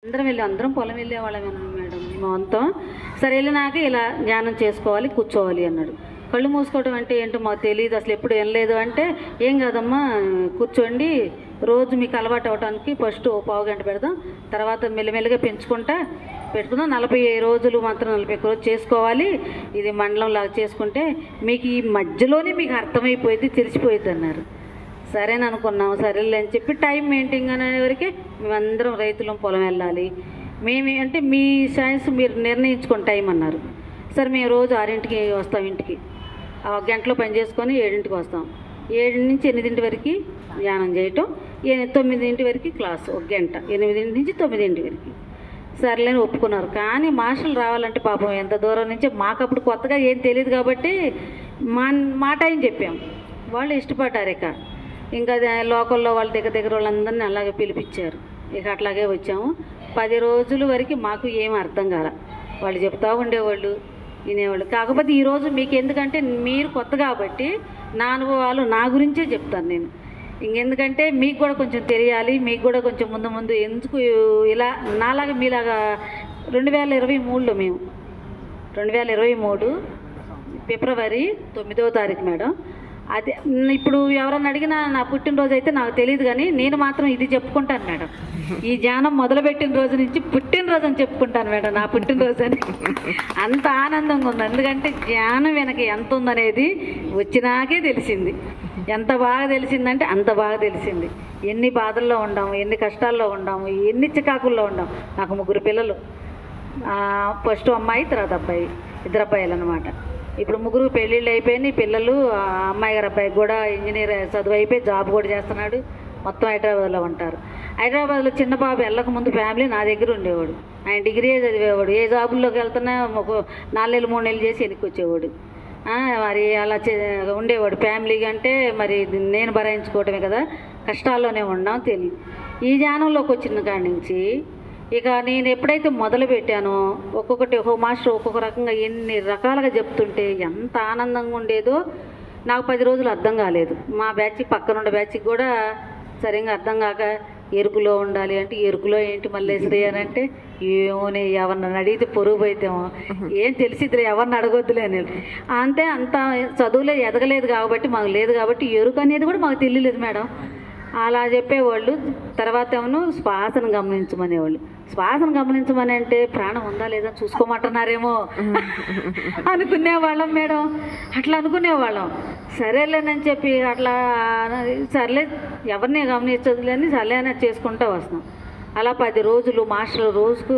అందరం పొలం వెళ్ళేవాళ్ళమేనా మేడం మేమంతా. సరే వెళ్ళినాక ఇలా ధ్యానం చేసుకోవాలి, కూర్చోవాలి అన్నాడు. కళ్ళు మూసుకోవడం అంటే ఏంటో మాకు తెలియదు, అసలు ఎప్పుడు వినలేదు. అంటే ఏం కాదమ్మా, కూర్చోండి, రోజు మీకు అలవాటు అవ్వడానికి ఫస్ట్ ఓ పావు గంట పెడదాం, తర్వాత మెల్లమెల్లగా పెట్టుకుందాం. 40 రోజులు మాత్రం 41 రోజు చేసుకోవాలి, ఇది మండలం లాగా చేసుకుంటే మీకు ఈ మధ్యలోనే మీకు అర్థమైపోయింది, తెలిసిపోయింది అన్నారు. సరేని అనుకున్నాము. సరేలే అని చెప్పి టైం మెయింటైన్ అనేవరకే మేమందరం రైతులం పొలం వెళ్ళాలి. మేము అంటే మీ సైన్స్ మీరు నిర్ణయించుకుని టైం అన్నారు. సరే మేము రోజు 6ంటికి వస్తాం ఇంటికి, గంటలో పని చేసుకొని 7ంటికి వస్తాం. 7 నుంచి 8 వరకు ధ్యానం చేయటం, 9 వరకు క్లాసు, ఒక గంట, 8 నుంచి 9 వరకు. సర్లేని ఒప్పుకున్నారు. కానీ మాస్టర్లు రావాలంటే పాపం ఎంత దూరం నుంచి, మాకు అప్పుడు కొత్తగా ఏం తెలియదు కాబట్టి మా టైం చెప్పాం. వాళ్ళు ఇష్టపడ్డారు. ఇంకా లోకల్లో వాళ్ళ దగ్గర వాళ్ళందరినీ అలాగే పిలిపించారు. ఇక అట్లాగే వచ్చాము. 10 రోజుల వరకు మాకు ఏం అర్థం కాల. వాళ్ళు చెప్తూ ఉండేవాళ్ళు, వినేవాళ్ళు. కాకపోతే ఈరోజు మీకు ఎందుకంటే మీరు కొత్త కాబట్టి నా అనుభవాలు నా గురించే చెప్తాను నేను. ఇంకెందుకంటే మీకు కూడా కొంచెం తెలియాలి, మీకు కూడా కొంచెం ముందు ఎందుకు ఇలా నాలాగా మీలాగా 2023లో మేము 2023 ఫిబ్రవరి 9వ తారీఖు మేడం. అదే ఇప్పుడు ఎవరన్నా అడిగినా నా పుట్టినరోజు అయితే నాకు తెలియదు, కానీ నేను మాత్రం ఇది చెప్పుకుంటాను మేడం. ఈ ధ్యానం మొదలుపెట్టిన రోజు నుంచి పుట్టినరోజు అని చెప్పుకుంటాను మేడం, నా పుట్టినరోజు అని. అంత ఆనందంగా ఉంది. ఎందుకంటే ధ్యానం వెనక ఎంత ఉందనేది వచ్చినాకే తెలిసింది. ఎంత బాగా తెలిసిందంటే అంత బాగా తెలిసింది. ఎన్ని బాధల్లో ఉండాము, ఎన్ని కష్టాల్లో ఉండాము, ఎన్ని చికాకుల్లో ఉండాము. నాకు 3 పిల్లలు, ఫస్ట్ అమ్మాయి, తర్వాత అబ్బాయి, 2 అబ్బాయిలు అనమాట. ఇప్పుడు 3 పెళ్ళిళ్ళు అయిపోయినాయి. పిల్లలు, అమ్మాయి గారు అబ్బాయికి కూడా ఇంజనీర్ చదువు అయిపోయి జాబ్ కూడా చేస్తున్నాడు. మొత్తం హైదరాబాద్లో ఉంటారు. హైదరాబాద్లో చిన్న బాబు వెళ్ళక ముందు ఫ్యామిలీ నా దగ్గర ఉండేవాడు. ఆయన డిగ్రీ చదివేవాడు. ఏ జాబుల్లోకి వెళ్తున్నా ఒక 4 నెలలు 3 నెలలు చేసి వెనక్కి వచ్చేవాడు. మరి అలా ఉండేవాడు. ఫ్యామిలీ అంటే మరి నేను భరాయించుకోవటమే కదా, కష్టాల్లోనే ఉన్నాం తెలియదు. ఈ ధ్యానంలోకి వచ్చిన కాడి నుంచి ఇక నేను ఎప్పుడైతే మొదలు పెట్టానో ఒక్కొక్కటి ఒక్కొక్క మాస్టర్ ఒక్కొక్క రకంగా ఎన్ని రకాలుగా చెప్తుంటే ఎంత ఆనందంగా ఉండేదో నాకు 10 రోజులు అర్థం కాలేదు. మా బ్యాచ్ పక్కనుండే బ్యాచ్కి కూడా సరిగ్గా అర్థం కాక ఎరుకులో ఉండాలి అంటే ఎరుకులో ఏంటి మల్లేశ్వరి అని అంటే ఏమోనే, ఎవరిని అడిగితే పొరుగు పోయితేమో ఏం తెలిసిద్దిలే, ఎవరిని అడగొద్దులే అని. అంతే, అంత చదువులే ఎదగలేదు కాబట్టి మాకు లేదు కాబట్టి ఎరుకు అనేది కూడా మాకు తెలియలేదు మేడం. అలా చెప్పేవాళ్ళు. తర్వాత ఏమో శ్వాసను గమనించమనేవాళ్ళు. శ్వాసను గమనించమని అంటే ప్రాణం ఉందా లేదా చూసుకోమంటున్నారేమో అనుకునేవాళ్ళం మేడం. అట్లా అనుకునేవాళ్ళం. సరేలేనని చెప్పి అట్లా సర్లే ఎవరిని గమనించదులేని సర్లే అనేది చేసుకుంటూ వస్తున్నాం. అలా 10 రోజులు మాస్టర్లు రోజుకు